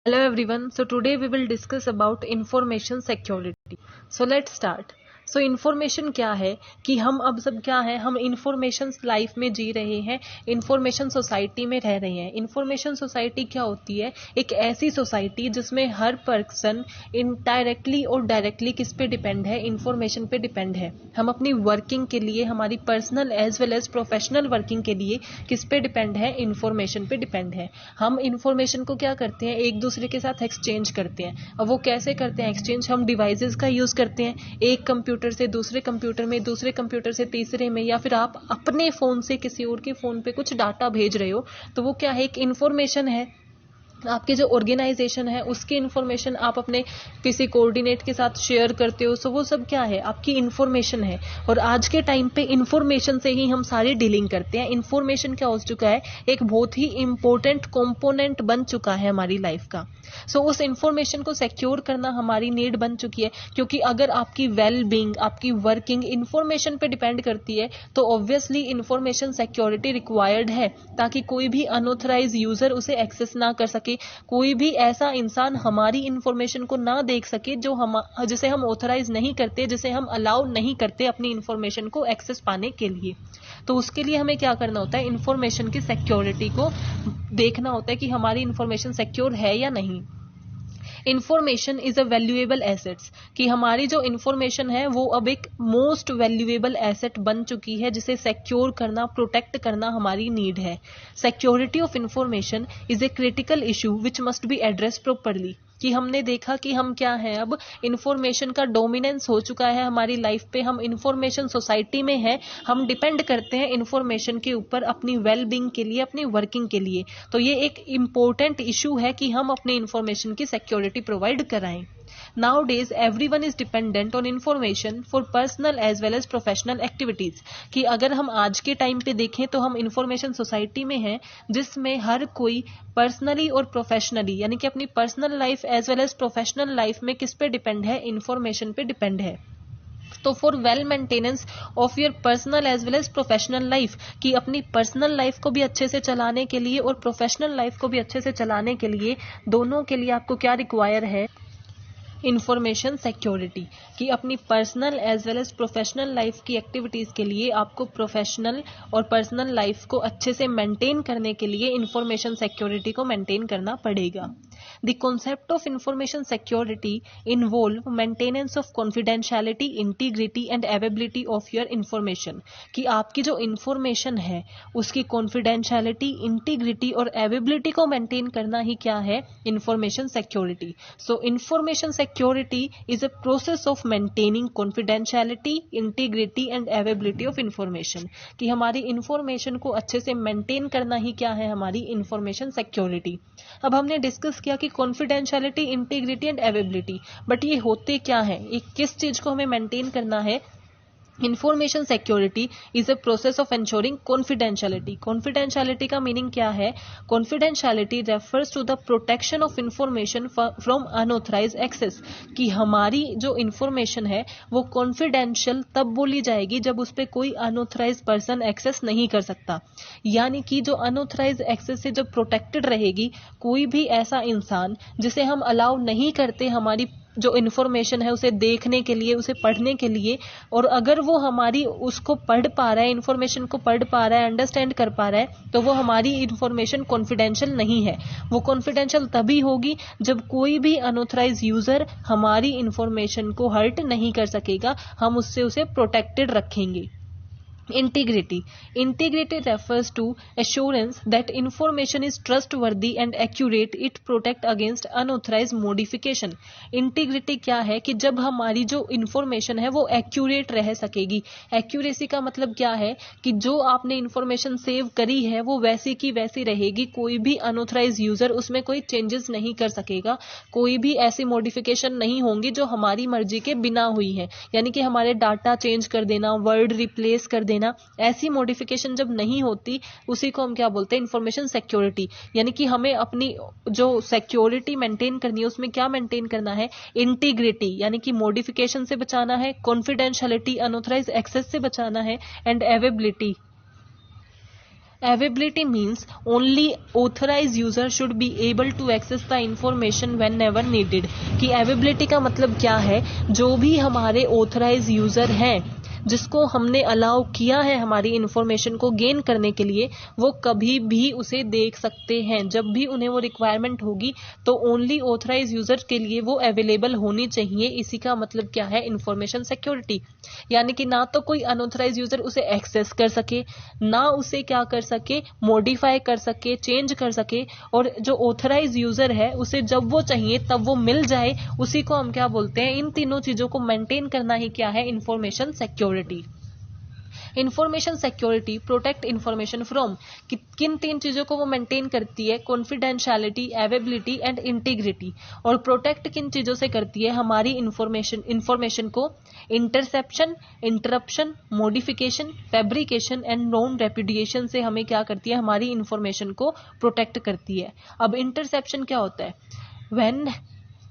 Hello everyone. So today we will discuss about information security. So let's start. So information क्या है कि हम अब सब क्या है, हम इंफॉर्मेशन लाइफ में जी रहे हैं, इंफॉर्मेशन सोसाइटी में रह रहे हैं. इंफॉर्मेशन सोसाइटी क्या होती है? एक ऐसी सोसाइटी जिसमें हर पर्सन इनडायरेक्टली और डायरेक्टली किस पे डिपेंड है? इंफॉर्मेशन पे डिपेंड है. हम अपनी वर्किंग के लिए, हमारी personal as well as professional working के लिए किस पे डिपेंड है? इंफॉर्मेशन पे डिपेंड है. हम इंफॉर्मेशन को क्या करते हैं? एक दूसरे के साथ एक्सचेंज करते हैं. अब वो कैसे करते हैं एक्सचेंज? हम डिवाइसेस का यूज करते हैं, एक कंप्यूटर से दूसरे कंप्यूटर में, दूसरे कंप्यूटर से तीसरे में, या फिर आप अपने फोन से किसी और के फोन पे कुछ डाटा भेज रहे हो, तो वो क्या है? एक इंफॉर्मेशन है. आपके जो ऑर्गेनाइजेशन है उसकी इंफॉर्मेशन आप अपने किसी कोऑर्डिनेट के साथ शेयर करते हो, सो वो सब क्या है? आपकी इंफॉर्मेशन है. और आज के टाइम पे इंफॉर्मेशन से ही हम सारी डीलिंग करते हैं. इंफॉर्मेशन क्या हो चुका है? एक बहुत ही इंपॉर्टेंट कंपोनेंट बन चुका है हमारी लाइफ का. सो उस इंफॉर्मेशन को सिक्योर करना हमारी नीड बन चुकी है, क्योंकि अगर आपकी वेल बीइंग, आपकी वर्किंग इंफॉर्मेशन पे डिपेंड करती है, तो ऑब्वियसली इंफॉर्मेशन सिक्योरिटी रिक्वायर्ड है, ताकि कोई भी अनऑथराइज यूजर उसे एक्सेस ना कर सके, कोई भी ऐसा इंसान हमारी इंफॉर्मेशन को ना देख सके जो जिसे हम ऑथराइज नहीं करते, जिसे हम अलाउ नहीं करते अपनी इंफॉर्मेशन को एक्सेस पाने के लिए. तो उसके लिए हमें क्या करना होता है? इंफॉर्मेशन की सिक्योरिटी को देखना होता है कि हमारी इंफॉर्मेशन सिक्योर है या नहीं. Information is a valuable assets, कि हमारी जो इंफॉर्मेशन है वो अब एक मोस्ट वैल्यूएबल एसेट बन चुकी है, जिसे सिक्योर करना, प्रोटेक्ट करना हमारी नीड है. Security of information is a critical issue which must be address properly. कि हमने देखा कि हम क्या हैं, अब इंफॉर्मेशन का डोमिनेंस हो चुका है हमारी लाइफ पे, हम इंफॉर्मेशन सोसाइटी में हैं, हम डिपेंड करते हैं इंफॉर्मेशन के ऊपर अपनी वेल बीइंग के लिए, अपनी वर्किंग के लिए. तो ये एक इम्पोर्टेंट इशू है कि हम अपनी इंफॉर्मेशन की सिक्योरिटी प्रोवाइड कराएं. Nowadays everyone is dependent on information for personal as well as professional activities. कि अगर हम आज के टाइम पे देखें तो हम इंफॉर्मेशन सोसाइटी में हैं, जिसमें हर कोई पर्सनली और प्रोफेशनली, यानी कि अपनी personal life as well as professional life में किस पे डिपेंड है? इंफॉर्मेशन पे डिपेंड है. तो for well maintenance of your personal as well as professional life, कि अपनी पर्सनल लाइफ को भी अच्छे से चलाने के लिए और प्रोफेशनल लाइफ को भी अच्छे से चलाने के लिए, दोनों के लिए आपको क्या रिक्वायर है? Information security. कि अपनी personal as well as professional life की एक्टिविटीज़ के लिए आपको प्रोफेशनल और पर्सनल लाइफ को अच्छे से मेंटेन करने के लिए इंफॉर्मेशन सिक्योरिटी को मेंटेन करना पड़ेगा. The concept of information security involve maintenance of confidentiality, integrity and availability of your information. कि आपकी जो इंफॉर्मेशन है उसकी कॉन्फिडेंशियलिटी, इंटीग्रिटी और अवेलेबिलिटी को मेंटेन करना ही क्या है? Information security. So information security is a process of maintaining confidentiality, integrity and availability of information. कि हमारी इंफॉर्मेशन को अच्छे से मेंटेन करना ही क्या है? हमारी इंफॉर्मेशन सिक्योरिटी. अब हमने डिस्कस किया कि confidentiality, integrity and availability, but ये होते क्या है? ये किस चीज को हमें मेंटेन करना है? Information security is a process of ensuring confidentiality. Confidentiality का मीनिंग क्या है? Confidentiality refers to the protection of information from unauthorised access. कि हमारी जो इंफॉर्मेशन है वो कॉन्फिडेंशियल तब बोली जाएगी जब उस पर कोई अनऑथराइज पर्सन एक्सेस नहीं कर सकता. यानी कि जो अनऑथराइज एक्सेस से जब प्रोटेक्टेड रहेगी, कोई भी ऐसा इंसान जिसे हम अलाउ नहीं करते हमारी जो इन्फॉर्मेशन है उसे देखने के लिए, उसे पढ़ने के लिए, और अगर वो हमारी उसको पढ़ पा रहा है, इन्फॉर्मेशन को पढ़ पा रहा है, अंडरस्टैंड कर पा रहा है, तो वो हमारी इन्फॉर्मेशन कॉन्फिडेंशियल नहीं है. वो कॉन्फिडेंशियल तभी होगी जब कोई भी अनऑथराइज यूजर हमारी इन्फॉर्मेशन को हर्ट नहीं कर सकेगा, हम उससे उसे प्रोटेक्टेड रखेंगे. Integrity. Integrity refers to assurance that information is trustworthy and accurate. It protect against unauthorized modification. Integrity क्या है? कि जब हमारी जो इंफॉर्मेशन है वो एक्यूरेट रह सकेगी. एक्यूरेसी का मतलब क्या है? कि जो आपने इंफॉर्मेशन सेव करी है वो वैसी की वैसी रहेगी, कोई भी अनऑथराइज यूजर उसमें कोई चेंजेस नहीं कर सकेगा, कोई भी ऐसी मॉडिफिकेशन नहीं होंगी जो हमारी मर्जी के बिना हुई है. यानी कि हमारे डाटा चेंज कर देना, वर्ड रिप्लेस कर देना, ऐसी मॉडिफिकेशन जब नहीं होती, उसी को हम क्या बोलते हैं? Information security. यानी कि हमें अपनी जो सिक्योरिटी मेंटेन करनी है उसमें क्या मेंटेन करना है? इंटीग्रिटी, यानी कि मॉडिफिकेशन से बचाना है, कॉन्फिडेंशियलिटी, अनऑथराइज एक्सेस से बचाना है, and availability, Availability means only authorized user should be able to access the information whenever needed. कि availability का मतलब क्या है, जो भी हमारे authorized user हैं, जिसको हमने अलाउ किया है हमारी इंफॉर्मेशन को गेन करने के लिए, वो कभी भी उसे देख सकते हैं जब भी उन्हें वो रिक्वायरमेंट होगी। तो ओनली ऑथराइज यूजर के लिए वो अवेलेबल होनी चाहिए। इसी का मतलब क्या है, इंफॉर्मेशन सिक्योरिटी। यानी कि ना तो कोई अनऑथराइज यूजर उसे एक्सेस कर सके, ना उसे क्या कर सके, मॉडिफाई कर सके, चेंज कर सके, और जो ऑथराइज यूजर है उसे जब वो चाहिए तब वो मिल जाए। उसी को हम क्या बोलते हैं, इन तीनों चीजों को मेंटेन करना ही क्या है, information security. Information security protect information from, किन तीन चीजों को वो मेंटेन करती है, कॉन्फिडेंशियलिटी, अवेलेबिलिटी एंड इंटीग्रिटी। और प्रोटेक्ट किन चीजों से करती है, हमारी इंफॉर्मेशन को interception, interruption, modification, fabrication and non repudiation से हमें क्या करती है, हमारी इंफॉर्मेशन को प्रोटेक्ट करती है। अब इंटरसेप्शन क्या होता है, when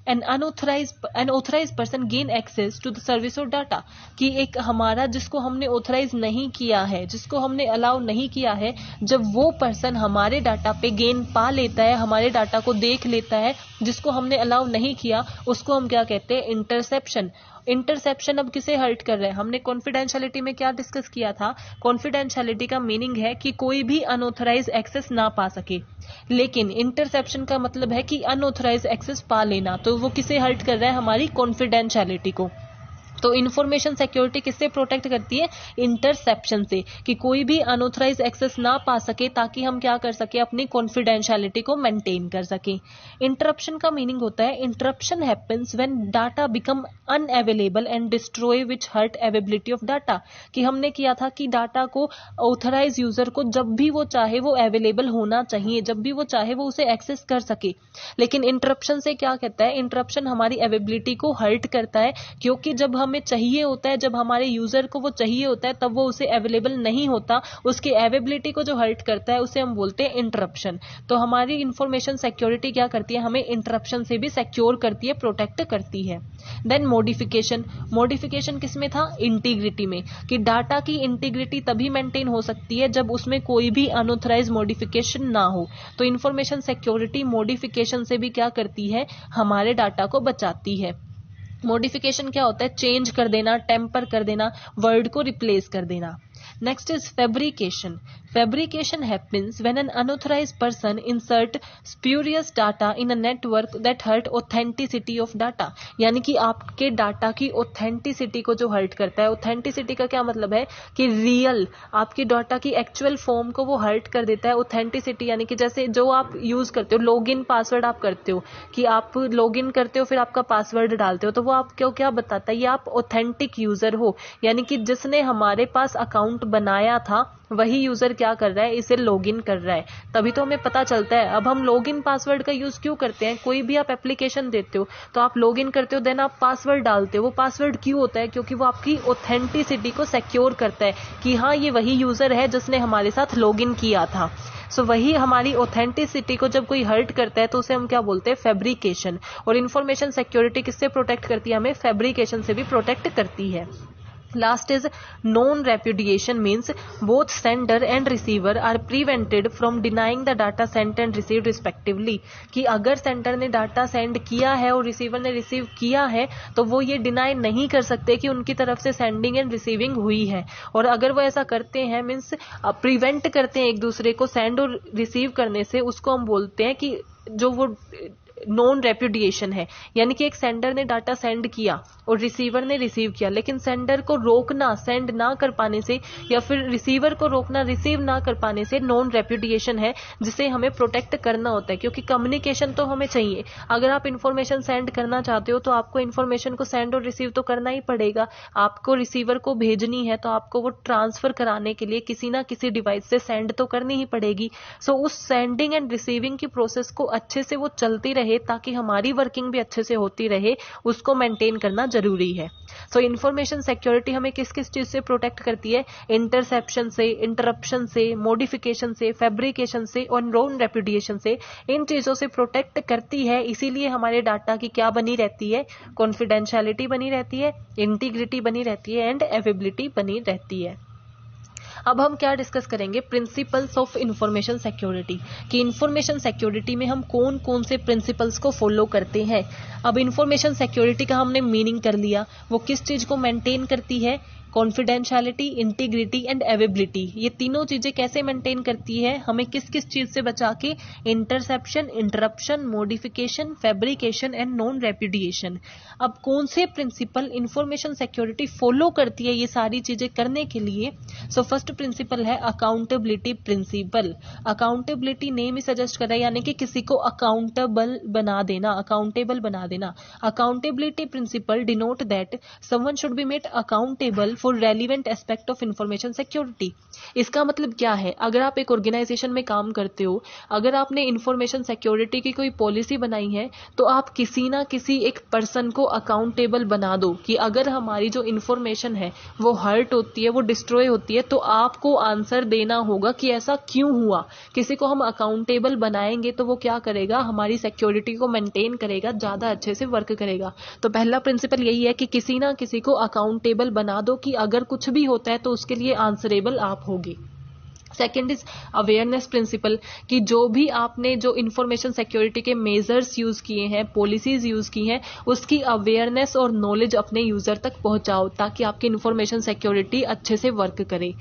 an unauthorized person gain access to the service or data, कि एक हमारा जिसको हमने ऑथराइज नहीं किया है, जिसको हमने अलाउ नहीं किया है, जब वो पर्सन हमारे डाटा पे गेन पा लेता है, हमारे डाटा को देख लेता है, जिसको हमने अलाउ नहीं किया, उसको हम क्या कहते हैं, इंटरसेप्शन। इंटरसेप्शन अब किसे हर्ट कर रहा है, हमने कॉन्फिडेंशियलिटी में क्या डिस्कस किया था, कॉन्फिडेंशियलिटी का मीनिंग है कि कोई भी अनऑथराइज एक्सेस ना पा सके, लेकिन इंटरसेप्शन का मतलब है कि अनऑथराइज एक्सेस पा लेना। तो वो किसे हर्ट कर रहा है, हमारी कॉन्फिडेंशियलिटी को। तो इंफॉर्मेशन सिक्योरिटी किससे प्रोटेक्ट करती है, इंटरसेप्शन से, कि कोई भी अनऑथराइज एक्सेस ना पा सके, ताकि हम क्या कर सके, अपनी कॉन्फिडेंशियलिटी को मेंटेन कर सके। इंटरप्शन का मीनिंग होता है, interruption happens when data become unavailable and destroy which hurt availability of data, कि हमने किया था कि डाटा को ऑथराइज यूजर को जब भी वो चाहे वो अवेलेबल होना चाहिए, जब भी वो चाहे वो उसे एक्सेस कर सके। लेकिन इंटरप्शन से क्या कहता है, इंटरप्शन हमारी अवेलेबिलिटी को हर्ट करता है, क्योंकि जब हमें चाहिए होता है, जब हमारे यूजर को वो चाहिए होता है, तब वो उसे अवेलेबल नहीं होता, उसकी अवेलेबिलिटी को जो हर्ट करता है उसे हम बोलते हैं इंटरप्शन। तो हमारी इंफॉर्मेशन सिक्योरिटी क्या करती है, हमें इंटरप्शन से भी सिक्योर करती है, प्रोटेक्ट करती है। देन मॉडिफिकेशन, मॉडिफिकेशन किसमें था, इंटीग्रिटी में, कि डाटा की इंटीग्रिटी तभी मेंटेन हो सकती है जब उसमें कोई भी अनऑथराइज मॉडिफिकेशन ना हो। तो इंफॉर्मेशन सिक्योरिटी मॉडिफिकेशन से भी क्या करती है, हमारे डाटा को बचाती है। मॉडिफिकेशन क्या होता है, चेंज कर देना, टेम्पर कर देना, वर्ड को रिप्लेस कर देना। Next is fabrication. Fabrication happens when an unauthorised person insert spurious data in a network that hurt authenticity of data, यानी कि आपके डाटा की ऑथेंटिसिटी को जो हर्ट करता है। ऑथेंटिसिटी का क्या मतलब है, कि रियल आपके डाटा की एक्चुअल फॉर्म को वो हर्ट कर देता है। ऑथेंटिसिटी यानी कि जैसे जो आप यूज करते हो, लॉगिन पासवर्ड आप करते हो, कि आप लॉगिन करते हो फिर आपका पासवर्ड डालते हो, तो वो आपको क्या बताता है, ये आप ऑथेंटिक यूजर हो, यानी कि जिसने हमारे पास अकाउंट बनाया था वही यूजर क्या कर रहा है, इसे लॉगिन कर रहा है, तभी तो हमें पता चलता है। अब हम लॉगिन पासवर्ड का यूज क्यों करते हैं, कोई भी आप एप्लीकेशन देते हो तो आप लॉगिन करते हो, देन आप पासवर्ड डालते हो। वो पासवर्ड क्यों होता है, क्योंकि वो आपकी ऑथेंटिसिटी को सिक्योर करता है, कि हाँ ये वही यूजर है जिसने हमारे साथ लॉगिन किया था। सो वही हमारी ऑथेंटिसिटी को जब कोई हर्ट करता है तो उसे हम क्या बोलते हैं, फैब्रिकेशन। और इन्फॉर्मेशन सिक्योरिटी किससे प्रोटेक्ट करती है, हमें फैब्रिकेशन से भी प्रोटेक्ट करती है। Last is non-repudiation, means both sender and receiver are prevented from denying the data sent and received respectively, कि अगर सेंडर ने डाटा सेंड किया है और रिसीवर ने रिसीव किया है तो वो ये डिनाई नहीं कर सकते कि उनकी तरफ से सेंडिंग एंड रिसीविंग हुई है। और अगर वो ऐसा करते हैं, मीन्स प्रिवेंट करते हैं एक दूसरे को सेंड और रिसीव करने से, उसको हम बोलते हैं कि जो वो नॉन रेपुडिएशन है। यानी कि एक सेंडर ने डाटा सेंड किया और रिसीवर ने रिसीव किया, लेकिन सेंडर को रोकना सेंड ना कर पाने से, या फिर रिसीवर को रोकना रिसीव ना कर पाने से नॉन रेपुडिएशन है, जिसे हमें प्रोटेक्ट करना होता है। क्योंकि कम्युनिकेशन तो हमें चाहिए, अगर आप इन्फॉर्मेशन सेंड करना चाहते हो तो आपको इन्फॉर्मेशन को सेंड और रिसीव तो करना ही पड़ेगा। आपको रिसीवर को भेजनी है तो आपको वो ट्रांसफर कराने के लिए किसी ना किसी डिवाइस से सेंड तो करनी ही पड़ेगी। सो उस सेंडिंग एंड रिसीविंग की प्रोसेस को अच्छे से वो चलती रहे, ताकि हमारी वर्किंग भी अच्छे से होती रहे, उसको मेंटेन करना जरूरी है। सो इंफॉर्मेशन सिक्योरिटी हमें किस किस चीज से प्रोटेक्ट करती है, इंटरसेप्शन से, इंटरप्शन से, मॉडिफिकेशन से, फैब्रिकेशन से और नॉन रेपुडिएशन से। इन चीजों से प्रोटेक्ट करती है, इसीलिए हमारे डाटा की क्या बनी रहती है, कॉन्फिडेंशियलिटी बनी रहती है, इंटीग्रिटी बनी रहती है एंड अवेलेबिलिटी बनी रहती है। अब हम क्या डिस्कस करेंगे, प्रिंसिपल्स ऑफ इंफॉर्मेशन सिक्योरिटी, कि इंफॉर्मेशन सिक्योरिटी में हम कौन कौन से प्रिंसिपल्स को फॉलो करते हैं। अब इंफॉर्मेशन सिक्योरिटी का हमने मीनिंग कर लिया, वो किस चीज को मेंटेन करती है, कॉन्फिडेंशियलिटी, इंटीग्रिटी एंड अवेबिलिटी, ये तीनों चीजें कैसे मेंटेन करती है, हमें किस किस चीज से बचा के, interception, interruption, modification, fabrication and non repudiation. अब कौन से प्रिंसिपल इंफॉर्मेशन सिक्योरिटी फॉलो करती है ये सारी चीजें करने के लिए। सो फर्स्ट प्रिंसिपल है अकाउंटेबिलिटी प्रिंसिपल। अकाउंटेबिलिटी नेम ही सजेस्ट कर रहा है, यानी कि किसी को अकाउंटेबल बना देना, अकाउंटेबल बना देना। Accountability principle denote that someone should be made accountable for relevant aspect of information security. इसका मतलब क्या है, अगर आप एक ऑर्गेनाइजेशन में काम करते हो, अगर आपने इंफॉर्मेशन सिक्योरिटी की कोई पॉलिसी बनाई है, तो आप किसी ना किसी एक पर्सन को अकाउंटेबल बना दो कि अगर हमारी जो इंफॉर्मेशन है वो हर्ट होती है, वो डिस्ट्रॉय होती है, तो आपको आंसर देना होगा कि ऐसा क्यों हुआ। किसी को हम अकाउंटेबल बनाएंगे तो वो क्या करेगा, हमारी सिक्योरिटी को मेंटेन करेगा, ज्यादा अच्छे से वर्क करेगा। तो पहला प्रिंसिपल यही है कि किसी ना किसी को अकाउंटेबल बना दो कि अगर कुछ भी होता है तो उसके लिए आंसरेबल आप होगी। सेकेंड इज अवेयरनेस प्रिंसिपल, कि जो भी आपने जो इंफॉर्मेशन सिक्योरिटी के मेजर्स यूज किए हैं, पॉलिसीज यूज की हैं, उसकी अवेयरनेस और नॉलेज अपने यूजर तक पहुंचाओ ताकि आपकी इंफॉर्मेशन सिक्योरिटी अच्छे से वर्क करे।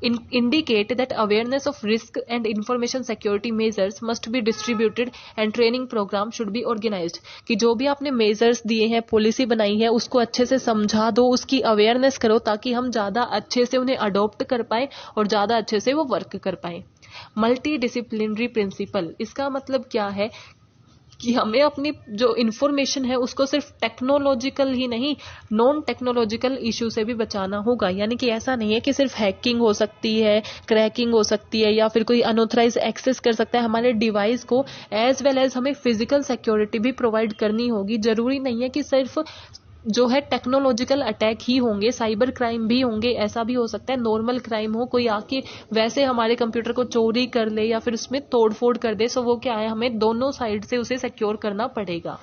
Indicate that awareness of risk and information security measures must be distributed and training program should be organised, कि जो भी आपने मेजर्स दिए हैं, पॉलिसी बनाई है, उसको अच्छे से समझा दो, उसकी अवेयरनेस करो ताकि हम ज्यादा अच्छे से उन्हें अडॉप्ट कर पाए और ज्यादा अच्छे से वो वर्क कर पाए। मल्टी डिसिप्लिनरी प्रिंसिपल, इसका मतलब क्या है कि हमें अपनी जो इंफॉर्मेशन है उसको सिर्फ टेक्नोलॉजिकल ही नहीं, नॉन टेक्नोलॉजिकल इशू से भी बचाना होगा। यानी कि ऐसा नहीं है कि सिर्फ हैकिंग हो सकती है, क्रैकिंग हो सकती है, या फिर कोई अनऑथराइज एक्सेस कर सकता है हमारे डिवाइस को, एज वेल एज हमें फिजिकल सिक्योरिटी भी प्रोवाइड करनी होगी। जरूरी नहीं है कि सिर्फ जो है टेक्नोलॉजिकल अटैक ही होंगे, साइबर क्राइम भी होंगे, ऐसा भी हो सकता है नॉर्मल क्राइम हो, कोई आके वैसे हमारे कंप्यूटर को चोरी कर ले या फिर उसमें तोड़फोड़ कर दे। सो वो क्या है, हमें दोनों साइड से उसे सिक्योर करना पड़ेगा।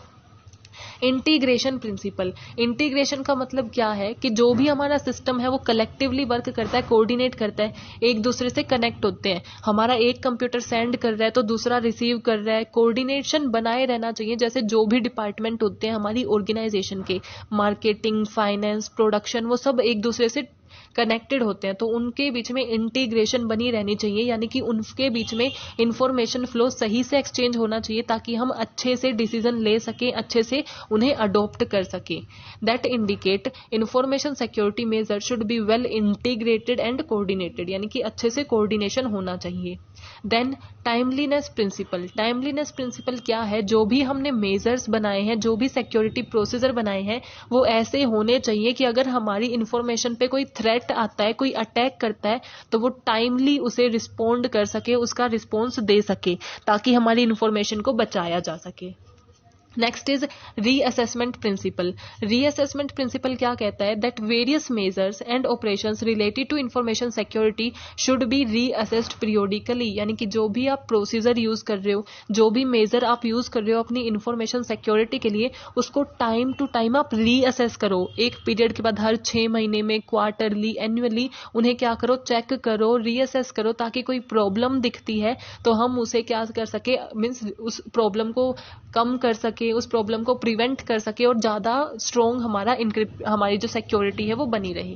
इंटीग्रेशन प्रिंसिपल, इंटीग्रेशन का मतलब क्या है कि जो भी हमारा सिस्टम है वो कलेक्टिवली वर्क करता है, कोऑर्डिनेट करता है, एक दूसरे से कनेक्ट होते हैं। हमारा एक कंप्यूटर सेंड कर रहा है तो दूसरा रिसीव कर रहा है, कोऑर्डिनेशन बनाए रहना चाहिए। जैसे जो भी डिपार्टमेंट होते हैं हमारी ऑर्गेनाइजेशन के, मार्केटिंग, फाइनेंस, प्रोडक्शन, वो सब एक दूसरे से कनेक्टेड होते हैं, तो उनके बीच में इंटीग्रेशन बनी रहनी चाहिए, यानी कि उनके बीच में इंफॉर्मेशन फ्लो सही से एक्सचेंज होना चाहिए ताकि हम अच्छे से डिसीजन ले सकें, अच्छे से उन्हें अडॉप्ट कर सकें। That indicate information security measure should be well integrated and coordinated, यानी कि अच्छे से कोऑर्डिनेशन होना चाहिए। Then timeliness principle, timeliness principle क्या है, जो भी हमने मेजर्स बनाए हैं, जो भी सिक्योरिटी प्रोसीजर बनाए हैं, वो ऐसे होने चाहिए कि अगर हमारी इंफॉर्मेशन पे कोई थ्रेट आता है, कोई अटैक करता है, तो वो टाइमली उसे रिस्पोंड कर सके, उसका रिस्पॉन्स दे सके ताकि हमारी इंफॉर्मेशन को बचाया जा सके। Next is reassessment principle. Reassessment principle क्या कहता है, that various measures and operations related to information security should be reassessed periodically, यानी कि जो भी आप प्रोसीजर यूज कर रहे हो, जो भी मेजर आप यूज कर रहे हो अपनी इंफॉर्मेशन सिक्योरिटी के लिए, उसको टाइम टू टाइम आप रीअसेस करो। एक पीरियड के बाद हर 6 महीने में, क्वार्टरली, एनुअली उन्हें क्या करो, चेक करो, रीअसेस करो, ताकि कोई प्रॉब्लम दिखती है तो हम उसे क्या कर सके, मीन्स उस प्रॉब्लम को कम कर सके, उस प्रॉब्लम को प्रिवेंट कर सके और ज्यादा स्ट्रॉन्ग हमारी जो सिक्योरिटी है वो बनी रहे।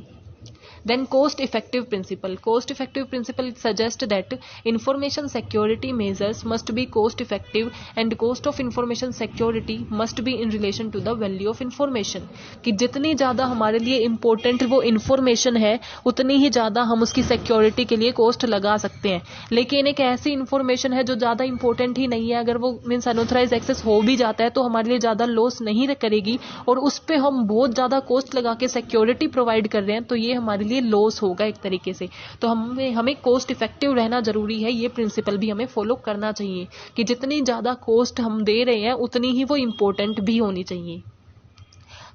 Then cost effective principle. Cost effective principle suggests that information security measures must be cost effective and cost of information security must be in relation to the value of information. कि जितनी ज्यादा हमारे लिए important वो information है उतनी ही ज्यादा हम उसकी सिक्योरिटी के लिए कॉस्ट लगा सकते हैं। लेकिन एक ऐसी इंफॉर्मेशन है जो ज्यादा इंपॉर्टेंट ही नहीं है, अगर वो मीन्स अनऑथराइज एक्सेस हो भी जाता है तो हमारे लिए ज्यादा लॉस नहीं करेगी और उस पर हम बहुत ज्यादा कॉस्ट लगा के सिक्योरिटी प्रोवाइड कर रहे हैं, तो ये हमारे लिए लॉस होगा एक तरीके से। तो हमें कॉस्ट इफेक्टिव रहना जरूरी है, ये प्रिंसिपल भी हमें फॉलो करना चाहिए कि जितनी ज्यादा कॉस्ट हम दे रहे हैं उतनी ही वो इम्पोर्टेंट भी होनी चाहिए।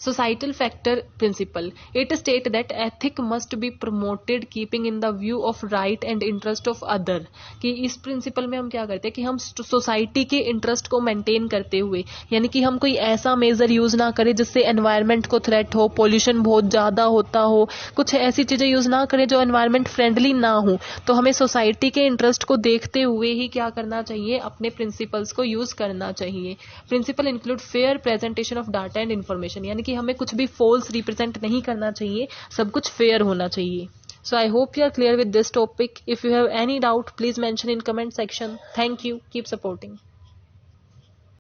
Societal factor principle. It state that ethic must be promoted keeping in the view of right and interest of other. कि इस प्रिंसिपल में हम क्या करते हैं कि हम सोसाइटी के इंटरेस्ट को मेंटेन करते हुए, यानी कि हम कोई ऐसा मेजर यूज ना करें जिससे एनवायरनमेंट को थ्रेट हो, पोल्यूशन बहुत ज्यादा होता हो, कुछ ऐसी चीजें यूज ना करें जो एनवायरनमेंट फ्रेंडली ना हो. तो हमें सोसाइटी के इंटरेस्ट को देखते हुए ही क्या करना चाहिए, अपने प्रिंसिपल्स को यूज करना चाहिए. Principle include fair presentation of data and information, यानी कि हमें कुछ भी फॉल्स रिप्रेजेंट नहीं करना चाहिए, सब कुछ फेयर होना चाहिए. So I hope you are clear with this topic. If you have any doubt, please mention in comment section. Thank you. Keep supporting.